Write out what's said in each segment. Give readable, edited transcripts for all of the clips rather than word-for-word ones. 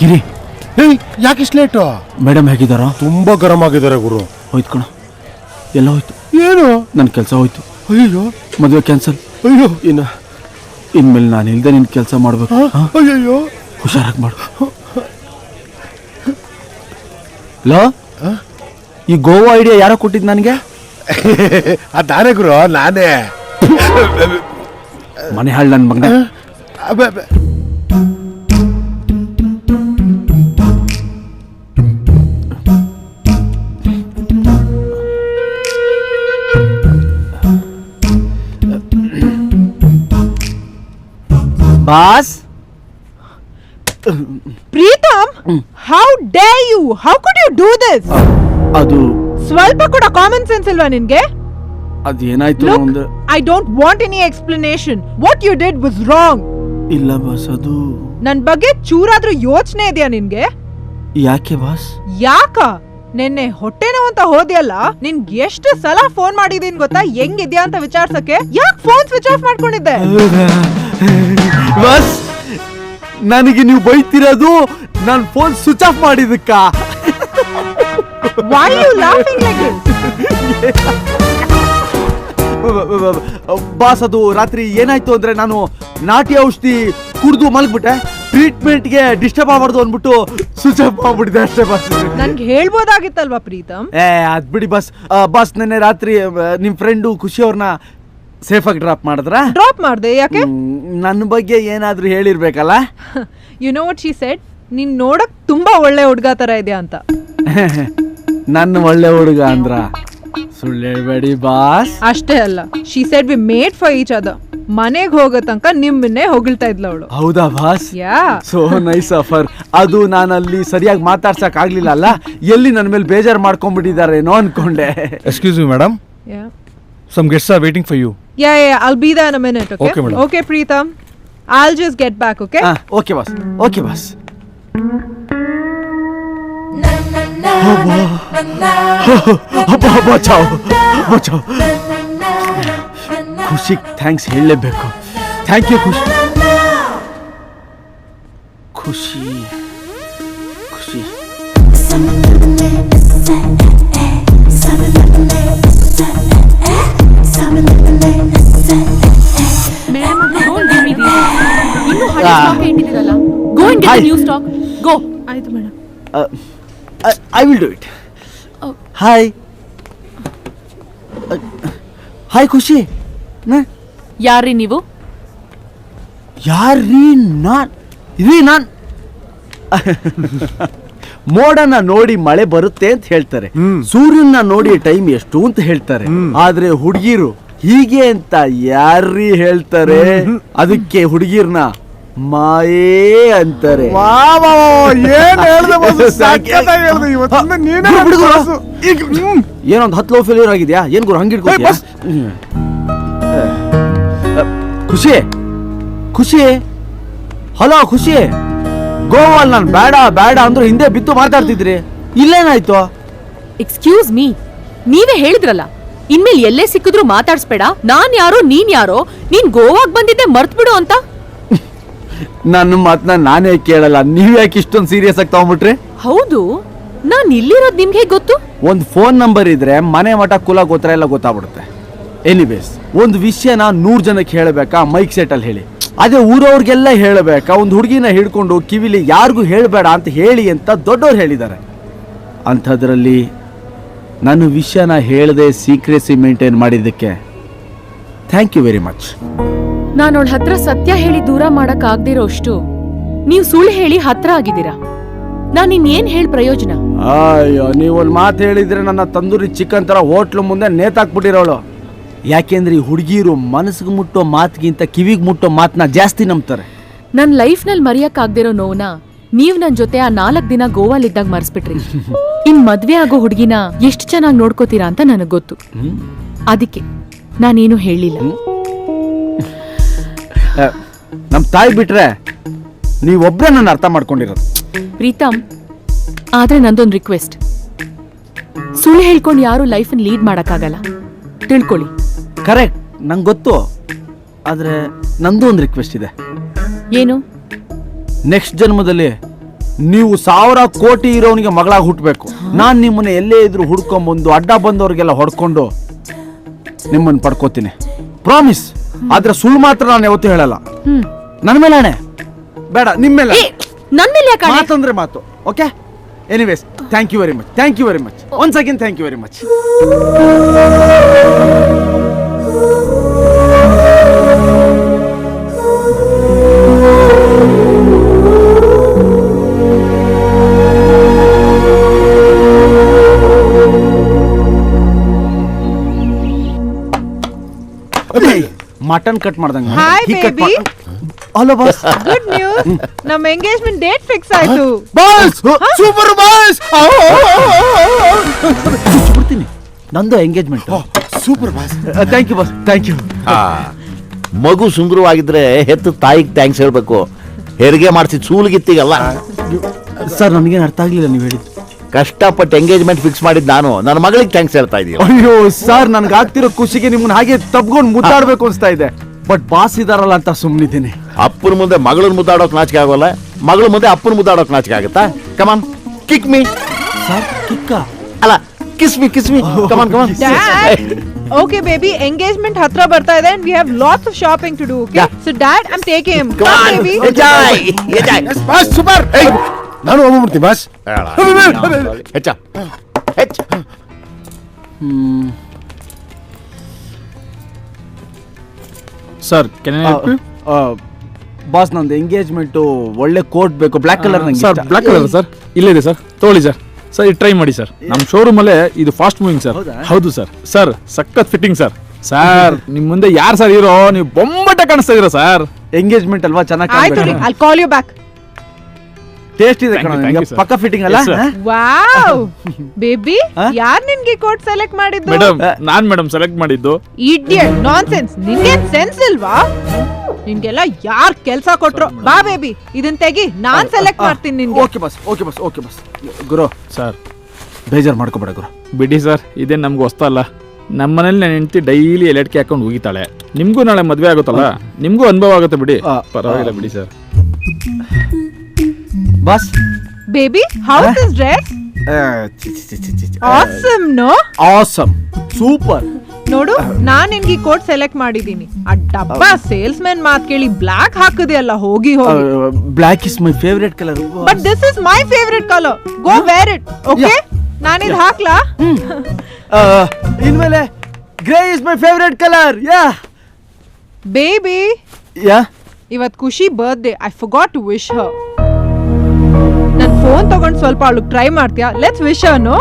ಗಿರಿ, ಯಾಕೆ ಇಷ್ಟು late? Madam ಹೇಗಿದ್ದಾರಾ? ತುಂಬಾ ಗರಂ ಆಗಿದ್ದಾರೆ ಗುರು. ಹೋಯ್ತು ಕಣ, ಎಲ್ಲ ಹೋಯ್ತು. ಏನು? ನನ್ನ ಕೆಲಸ ಹೋಯ್ತು. ಅಯ್ಯೋ, ಮದುವೆ ಕ್ಯಾನ್ಸಲ್. ಅಯ್ಯೋ, ಇನ್ಮೇಲೆ ನಾನು ಇಲ್ದೆ ನಿನ್ ಕೆಲಸ ಮಾಡ್ಬೇಕು. ಅಯ್ಯೋ, ಹುಷಾರಾಗಿ ಮಾಡು. ಲೋ, ಈ ಗೋವಾ ಐಡಿಯಾ ಯಾರೋ ಕೊಟ್ಟಿದ್ ನನಗೆ? ಅದಾನೆ ಗುರು, ನಾನೇ. ಮನೆ ಹಾಳು ನನ್ನ ಮಗನೇ. Boss, Pritam, how dare you? How could you do this? ಅದು ಸ್ವಲ್ಪ ಕೂಡ ಕಾಮನ್ ಸೆನ್ಸ್ ಇಲ್ವಾ ನಿನ್ಗೆ? ಅದೇನಾಯ್ತು ಅಂದ್ರೆ I don't want any explanation. What you did was wrong. ಇಲ್ಲ ಬಾಸ್, ಅದು ನನ್ ಬಗ್ಗೆ ಚೂರಾದ್ರೂ ಯೋಚನೆ ಇದೆಯಾ ನಿನ್ಗೆ? ಯಾಕೆ ಬಾಸ್? ಯಾಕ? ನಿನ್ನೆ ಹೊಟ್ಟೆ ನೋವು ಅಂತ ಹೋದ್ಯಲ್ಲ, ನಿನ್ಗೆ ಎಷ್ಟು ಸಲ ಫೋನ್ ಮಾಡಿದೀನಿ ಗೊತ್ತಾ ಹೆಂಗಿದ್ಯಾ ಅಂತ ವಿಚಾರ್ಸಕ್ಕೆ? ಯಾಕೆ ಫೋನ್ ಸ್ವಿಚ್ ಆಫ್ ಮಾಡ್ಕೊಂಡಿದ್ದೆ? ಬಾಸ್, ನನಗೆ ನೀವು ಬೈತಿರೋದು ನಾನು ಫೋನ್ ಸ್ವಿಚ್ ಆಫ್ ಮಾಡಿದಕ್ಕ? Why are you laughing like this? Boss, ಅದು ರಾತ್ರಿ ಏನಾಯ್ತು ಅಂದ್ರೆ ನಾನು ನಾಟಿ ಔಷಧಿ ಕುಡಿದು ಮಲಗ್ಬಿಟ್ಟೆ. ಟ್ರೀಟ್ಮೆಂಟ್ಗೆ ಡಿಸ್ಟರ್ಬ್ ಆಗಬಾರ್ದು ಅಂದ್ಬಿಟ್ಟು ಸ್ವಿಚ್ ಆಫ್ ಮಾಡ್ಬಿಟ್ಟಿದೆ ಅಷ್ಟೇ ಬಾಸ್. ನನ್ಗೆ ಹೇಳ್ಬೋದಾಗಿತ್ತಲ್ವಾ ಪ್ರೀತಮ್? ಅದ್ ಬಿಡಿ ಬಾಸ್. ಬಾಸ್, ನೆನ್ನೆ ರಾತ್ರಿ ನಿಮ್ ಫ್ರೆಂಡು ಖುಷಿ ಅವ್ರನ್ನ ಸೇಫ್ ಆಗಿ ಡ್ರಾಪ್ ಮಾಡಿದ್ರ? ಡ್ರಾಪ್ ಮಾಡ್ದೆ ಯಾಕೆ? ನನ್ನ ಬಗ್ಗೆ ಏನಾದ್ರೂ ಹೇಳಿರ್ಬೇಕಲ್ಲ. You know what she said? ನೀನ್ ನೋಡಕ್ ತುಂಬಾ ಒಳ್ಳೆ ಹುಡ್ಗ ತರ ಇದೆಯಾ ಅಂತ. ನನ್ನ ಒಳ್ಳೆ ಹುಡುಗ ಅಂದ್ರ? ಸುಳ್ಳು ಹೇಳ್ಬೇಡಿ ಬಾಸ್. ಅಷ್ಟೇ ಅಲ್ಲ, she said we made for each other. ಮನೆಗೆ ಹೋಗೋ ತನಕ ನಿಮ್ಮನ್ನೇ ಹೊಗಳ್ತಾ ಇದ್ಲ ಅವಳು. ಹೌದಾ ಬಾಸ್? ಯಾ, ಸೋ ನೈಸ್ ಆಫರ್. ಅದು ನಾನು ಅಲ್ಲಿ ಸರಿಯಾಗಿ ಮಾತಾಡ್ಸಕ್ ಆಗ್ಲಿಲ್ಲ ಅಲ್ಲ, ಎಲ್ಲಿ ನನ್ನ ಮೇಲೆ ಬೇಜಾರು ಮಾಡ್ಕೊಂಡ್ಬಿಟ್ಟಿದಾರೇನೋ ಅನ್ಕೊಂಡೆ. Excuse me madam, yeah, some guests are waiting for you. yeah, I'll be there in a minute. Okay, Okay, madam. Okay, Preetham, I'll just get back. Okay. Okay boss, okay boss. ಬಚಾವ್ ಬಚಾವ್. ಖುಷಿ thanks ಹೇಳಲೇಬೇಕು. Thank you ಖುಷಿ. ಖುಷಿ ಖುಷಿ Go and get the new stock. Go. ಆಯ್ತು madam. I will do it. Hi hi ಖುಷಿ. ಯಾರ್ರಿ ನೀವು? ಯಾರೀ? ನಾನ್ ಮೋಡನ ನೋಡಿ ಮಳೆ ಬರುತ್ತೆ ಅಂತ ಹೇಳ್ತಾರೆ, ಸೂರ್ಯನ ನೋಡಿ ಟೈಮ್ ಎಷ್ಟು ಅಂತ ಹೇಳ್ತಾರೆ. ಆದ್ರೆ ಹುಡುಗಿರು ಹೀಗೆ ಅಂತ ಯಾರೀ ಹೇಳ್ತಾರೆ? ಅದಕ್ಕೆ ಹುಡುಗಿರ್ನ ಮಾಯೇ ಅಂತಾರೆ. ಏನೊಂದು 10 ಲೋ ಫೇಲ್ಯೂರ್ ಆಗಿದ್ಯಾ ಏನ್ ಗುರು ಹಂಗಿಡ್ಕೊಳ್ತೀಯ? ಖುಷಿ ಖುಷಿ, ಹಲೋ ಖುಷಿ. ಗೋವಾಲ್ ನಾನು ಬೇಡ ಬೇಡ ಅಂದ್ರು ಹಿಂದೆ ಬಿತ್ತು ಮಾತಾಡ್ತಿದ್ರಿ, ಇಲ್ಲೇನಾಯ್ತು? ಎಕ್ಸ್ಕ್ಯೂಸ್ ಮೀ, ನೀವೇ ಹೇಳಿದ್ರಲ್ಲ ಇನ್ಮೇಲೆ ಎಲ್ಲೇ ಸಿಕ್ಕಿದ್ರು ಮಾತಾಡ್ಸ್ಬೇಡ, ನಾನ್ ಯಾರೋ ನೀನ್ ಯಾರೋ, ನೀನ್ ಗೋವಾಗ್ ಬಂದಿದ್ದೆ ಮರ್ತ್ ಬಿಡು ಅಂತ. ನನ್ನ ಮಾತನ್ನ ನಾನೇ ಕೇಳಲ್ಲ, ನೀವ್ ಯಾಕೆ ಇಷ್ಟೊಂದು ಸೀರಿಯಸ್ ಆಗಿ ತಗೊಂಡ್ಬಿಟ್ರಿ? ಹೌದು, ನಾನ್ ಇಲ್ಲಿರೋದ್ ನಿಮ್ಗೆ ಗೊತ್ತು? ಒಂದು ಫೋನ್ ನಂಬರ್ ಇದ್ರೆ ಮನೆ ಮಠ ಕುಲ ಗೋತ್ರ ಎಲ್ಲ ಗೊತ್ತಾಗ್ಬಿಡುತ್ತೆ. ಎನಿವೇಸ್, ಒಂದು ವಿಷಯನ 100 ಜನಕ್ಕೆ ಹೇಳಬೇಕಾ ಮೈಕ್ ಸೆಟ್ ಅಲ್ಲಿ ಹೇಳಿ? ಅದೇ ಊರವ್ರಿಗೆಲ್ಲ ಹೇಳಬೇಕಾ? ಒಂದು ಹುಡುಗಿನ ಹಿಡ್ಕೊಂಡು ಕಿವಿಲಿ ಯಾರಿಗೂ ಹೇಳಬೇಡ ಅಂತ ಹೇಳಿ ಅಂತ ದೊಡ್ಡವ್ರು ಹೇಳಿದ್ದಾರೆ. ಅಂಥದ್ರಲ್ಲಿ ನನ್ನ ವಿಷಯನ ಹೇಳದೆ ಸೀಕ್ರೆಸಿ ಮೇಂಟೈನ್ ಮಾಡಿದ್ದಕ್ಕೆ ಥ್ಯಾಂಕ್ ಯು ವೆರಿ ಮಚ್. ನಾನು ಅವಳ ಹತ್ರ ಸತ್ಯ ಹೇಳಿ ದೂರ ಮಾಡಕ್ ಆಗ್ದಿರೋ ಅಷ್ಟು ನೀವು ಸುಳ್ಳು ಹೇಳಿ ಹತ್ರ ಆಗಿದ್ದೀರಾ. ನಾನ್ ಇನ್ನೇನ್ ಹೇಳಿ ಪ್ರಯೋಜನ? ಅಯ್ಯೋ, ನೀವೊಂದು ಮಾತು ಹೇಳಿದ್ರೆ ನನ್ನ ತಂದೂರಿ ಚಿಕನ್ ತರ ಹೋಟ್ಲು ಮುಂದೆ ನೇತಾಕ್ಬಿಟ್ಟಿರೋಳು. ಯಾಕೆಂದ್ರೆ ಈ ಹುಡುಗಿರು ಮನಸ್ಸಿಗೆ ಮುಟ್ಟೋ ಮಾತಿಗಿಂತ ಕಿವಿಗೆ ಮುಟ್ಟೋ ಮಾತನ್ನ ಜಾಸ್ತಿ ನಂಬ್ತಾರೆ. ನನ್ ಲೈಫ್ ನಲ್ಲಿ ಮರೆಯಕ್ ಆಗ್ದಿರೋ ನೋವ್ನ ನೀವ್ ನನ್ ಜೊತೆ ಆ 4 ದಿನ ಗೋವಾಲಿದ್ದಾಗ ಮರ್ಸ್ಬಿಟ್ರಿ. ಇನ್ ಮದ್ವೆ ಆಗೋ ಹುಡುಗಿನ ಎಷ್ಟು ಚೆನ್ನಾಗಿ ನೋಡ್ಕೋತೀರಾ ಅಂತ ನನಗ್ ಗೊತ್ತು. ಅದಕ್ಕೆ ನಾನೇನು ಹೇಳಿಲ್ಲ. ನಮ್ ತಾಯಿ ಬಿಟ್ರೆ ನೀವೊಬ್ರೇ ನನ್ನ ಅರ್ಥ ಮಾಡ್ಕೊಂಡಿರೋದು. ಪ್ರೀತಮ್, ಆದ್ರೆ ನಂದೊಂದು ರಿಕ್ವೆಸ್ಟ್. ಸುಳ್ಳು ಹೇಳ್ಕೊಂಡು ಯಾರು ಲೈಫ್ ಲೀಡ್ ಮಾಡಕ್ಕಾಗಲ್ಲ, ತಿಳ್ಕೊಳ್ಳಿ. ಕರೆಕ್ಟ್, ನಂಗೆ ಗೊತ್ತು. ಆದ್ರೆ ನಂದು ಒಂದು ರಿಕ್ವೆಸ್ಟ್ ಇದೆ. ಏನು? ನೆಕ್ಸ್ಟ್ ಜನ್ಮದಲ್ಲಿ ನೀವು 1000 ಕೋಟಿ ಇರೋನಿಗೆ ಮಗಳಾಗಿ ಹುಟ್ಟಬೇಕು. ನಾನು ನಿಮ್ಮನ್ನ ಎಲ್ಲೇ ಇದ್ರು ಹುಡ್ಕೊಂಬಂದು ಅಡ್ಡ ಬಂದವ್ರಿಗೆಲ್ಲ ಹೊಡ್ಕೊಂಡು ನಿಮ್ಮನ್ನ ಪಡ್ಕೋತೀನಿ, ಪ್ರಾಮಿಸ್. ಆದ್ರೆ ಸುಳ್ಳು ಮಾತ್ರ ನಾನು ಯಾವತ್ತೂ ಹೇಳಲ್ಲ. ನನ್ನ ಮೇಲೆ ಹಣೆ, ಬೇಡ ನಿಮ್ಮ ಮೇಲೆ. ನನ್ ಮೇಲೆ ಯಾಕೆ ಆಣೆ? ಮಾತಂದ್ರೆ ಮಾತು. Okay, anyways, thank you very much, thank you very much, once again thank you very much. Mutton cut ಮಾಡ್ದಂಗ. Hi baby. Hello boss. Good news, ನಮ್ಮ ಎಂಗೇಜ್ಮೆಂಟ್ ಡೇಟ್ ಫಿಕ್ಸ್ ಆಯ್ತು. Boss super boss. ಬಿಡ್ತೀನಿ, ನಂದು engagement. Super boss. Thank you boss, thank you. ಮಗು ಸುಂದರವಾಗಿದ್ರೆ ಹೆತ್ತು ತಾಯಿಗೆ thanks ಹೇಳ್ಬೇಕು. ಹೆರಿಗೆ ಮಾಡಿಸಿದ ಸೂಲಿಗಿತ್ತಿಗಲ್ಲ. ಸರ್ ನನಗೇನು ಅರ್ಥ ಆಗ್ಲಿಲ್ಲ ನೀವು ಹೇಳಿದ್ದು. ಕಷ್ಟಪಟ್ಟು ಎಂಗೇಜ್ಮೆಂಟ್ ಫಿಕ್ಸ್ ಮಾಡಿದ್ ನಾನು, ನನ್ನ ಮಗಳಿಗೆ ಥ್ಯಾಂಕ್ಸ್ ಹೇಳ್ತಾ ಇದೀಯ. ಅಯ್ಯೋ ಸರ್, ನನ್ಗೆ ಆಗ್ತಿರೋ ಖುಷಿಗೆ ನಿಮ್ಮನ್ನ ಹಾಗೆ ತಬ್ಕೊಂಡು ಮುದ್ದಾಡ್ಬೇಕು ಅನ್ಸ್ತಾ ಇದೆ. ಬಟ್ ಬಾಸ್ ಇದಾರಲ್ಲ ಅಂತ ಸುಮ್ಮನಿದ್ದೀನಿ. ಅಪ್ಪನ ಮುಂದೆ ಮಗಳನ್ನ ಮುದ್ದಾಡೋಕ್ ನಾಚಿಕೆ ಆಗೋಲ್ಲ, ಮಗಳ ಮುಂದೆ ಅಪ್ಪನ ಮುದ್ದಾಡೋಕ್ ನಾಚಿಕೆ ಆಗುತ್ತಾ? ಕಮಾನ್ ಕಿಕ್ ಮೀ. ಸರ್ ಕಿಕ್ಕ ಅಲ್ಲ, ಕಿಸ್ ಮೀ ಕಮಾನ್ ಕಮಾನ್. Dad, okay baby, engagement hatra ಬರ್ತಾ ಇದೆ and we have lots of shopping to do, okay? Yeah. So dad, I'm taking him. Come Come on, baby. enjoy. Boss super. ನಾನು ಹೋಗ್ಬಿಡ್ತೀನಿ boss. ಹೆಚ್ಚ ಹೆಚ್ಚ. Sir can I help you? Boss, ನಂದು engagement ಒಳ್ಳೆ coat ಬೇಕು, black colour. Sir black colour sir ಇಲ್ಲಿದೆ sir, ತಗೊಳ್ಳಿ sir. Sir ಇದು ಟ್ರೈ ಮಾಡಿ ಸರ್, ನಮ್ಮ ಶೋರೂಮ್ ಅಲ್ಲೇ ಇದು ಫಾಸ್ಟ್ ಮೂವಿಂಗ್ ಸರ್. ಹೌದಾ? ಹೌದು ಸರ್. ಸರ್ ಸಖತ್ ಫಿಟ್ಟಿಂಗ್ ಸರ್. ಸರ್ ನಿಮ್ ಮುಂದೆ ಯಾರು ಸರ್ ಇರೋ, ನೀವು ಬೊಂಬಟ ಕಾಣಿಸ್ತಾ ಇದೀರ ಸರ್. ಎಂಗೇಜ್ಮೆಂಟ್ ಅಲ್ವಾ, ಚೆನ್ನಾಗಿ ಆಯ್ತು ರೀ, I'll call you back. Taste ಇದೆ Thank you, ಕಣ, thank you, sir. ಪಕ್ಕ ಫಿಟ್ಟಿಂಗ್ ಅಲ್ಲ? Yes, sir. Wow. Baby, Huh? ಯಾರ್ ನಿನ್ಗೆ ಕೋಟ್ ಸೆಲೆಕ್ಟ್ ಮಾಡಿದ್ದು? ಮೇಡಮ್ ನಾನ್ ಮೇಡಮ್ ಸೆಲೆಕ್ಟ್ ಮಾಡಿದ್ದು. Idiot, nonsense. ನಿನ್ಗೇನ್ ಸೆನ್ಸ್ ಇಲ್ವಾ? ನಿನ್ಗೆಲ್ಲ ಯಾರ್ ಕೆಲ್ಸ ಕೊಟ್ರು? ಬಾ ಬೇಬಿ, ಇದನ್ ತೆಗಿ, ನಾನ್ ಸೆಲೆಕ್ಟ್ ಮಾಡ್ತೀನಿ ನಿನ್ಗೆ. Okay boss, okay boss, okay boss. ಗುರು ಸರ್ ಬೇಜಾರು ಮಾಡ್ಕೋಬೇಡ ಗುರು. ಬಿಡಿ ಸರ್, ಇದೇನು ನಮ್ಗೆ ಹೊಸ್ತಲ್ಲ. ನಮ್ಮ ಮನೇಲಿ ನನ್ನ ಹೆಂಡತಿ ಡೈಲಿ ಎಲೆಟ್ಕೆ ಹಾಕೊಂಡು ಹೋಗಿತಾಳೆ. ನಿಮ್ಗೂ ನಾಳೆ ಮದುವೆ ಆಗುತ್ತಲ್ಲ, ನಿಮ್ಗೂ ಅನುಭವ ಆಗುತ್ತೆ ಬಿಡಿ. ಪರವಾಗಿಲ್ಲ ಬಿಡಿ sir. Boss, Baby, how's this dress? Awesome, no? Awesome, super. ನೋಡು, ನಾನ್ ನಿನ್ಗೆ ಕೋಟ್ ಸೆಲೆಕ್ಟ್ ಮಾಡಿದೀನಿ. ಆ ಡಬ್ಬ ಸೇಲ್ಸ್ ಮ್ಯಾನ್ ಮಾತ್ ಕೇಳಿ ಬ್ಲಾಕ್ ಹಾಕದೆ ಅಲ್ಲ, ಹೋಗಿ ಹೋಗಿ. Black is my favourite colour. But this is my favourite colour. Go wear it, okay? ನಾನಿದ್ ಹಾಕ್ಲಾ? ಇನ್ಮೇಲೆ grey is my favourite colour. Yeah baby, yeah ಇವತ್ Khushi birthday. I forgot to wish her. ನನ್ ಫೋನ್ ತಗೊಂಡ್ ಸ್ವಲ್ಪ ಅವಳಿಗೆ ಟ್ರೈ ಮಾಡ್ತೀಯಾ? Let's wish her, no?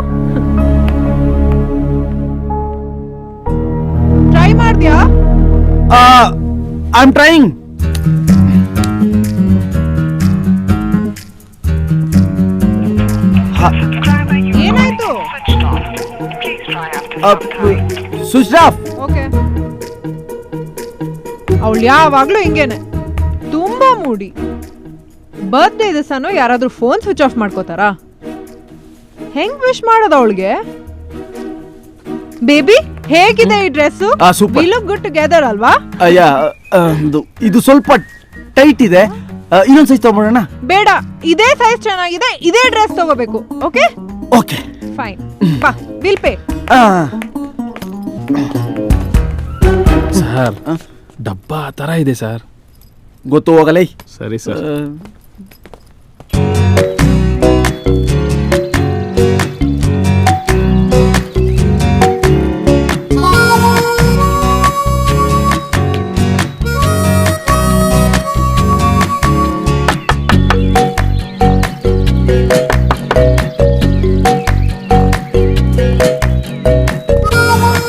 Try ಮಾಡ್ತೀಯಾ? I am trying. ಏನಾಯ್ತು? Switch off. ಓಕೆ. ಅವಳು ಯಾವಾಗ್ಲೂ ಹಿಂಗೇನೆ, ತುಂಬಾ ಮೂಡಿ. ಬರ್ತ್ಡೇ ದಿವಸನೂ ಯಾರಾದ್ರೂ ಫೋನ್ ಸ್ವಿಚ್ ಆಫ್ ಮಾಡ್ಕೋತಾರಾ? ಹೆಂಗ್ ವಿಶ್ ಮಾಡೋದು ಅವಳಿಗೆ? ಬೇಬಿ, ಹೇಗಿದೆ ಈ dress? super. We look good together ಅಲ್ವಾ? ಯಾ ಇದು ಸ್ವಲ್ಪ ಟೈಟ್ ಇದೆ, ಇನ್ನೊಂದು ಸೈಜ್ ತಗೊಂಡ್ಬಿಡೋಣ. ಬೇಡ, ಇದೇ ಸೈಜ್ ಚೆನ್ನಾಗಿದೆ, ಇದೇ ಡ್ರೆಸ್ ತಗೋಬೇಕು. ಓಕೆ ಓಕೆ ಫೈನ್, ಬಾ, ವಿಲ್ ಪೇ. ಸರ್ ಡಬ್ಬ ಆ ಥರ ಇದೆ ಸರ್. ಗೊತ್ತು, ಹೋಗಲೇ. ಸರಿ ಸರ್.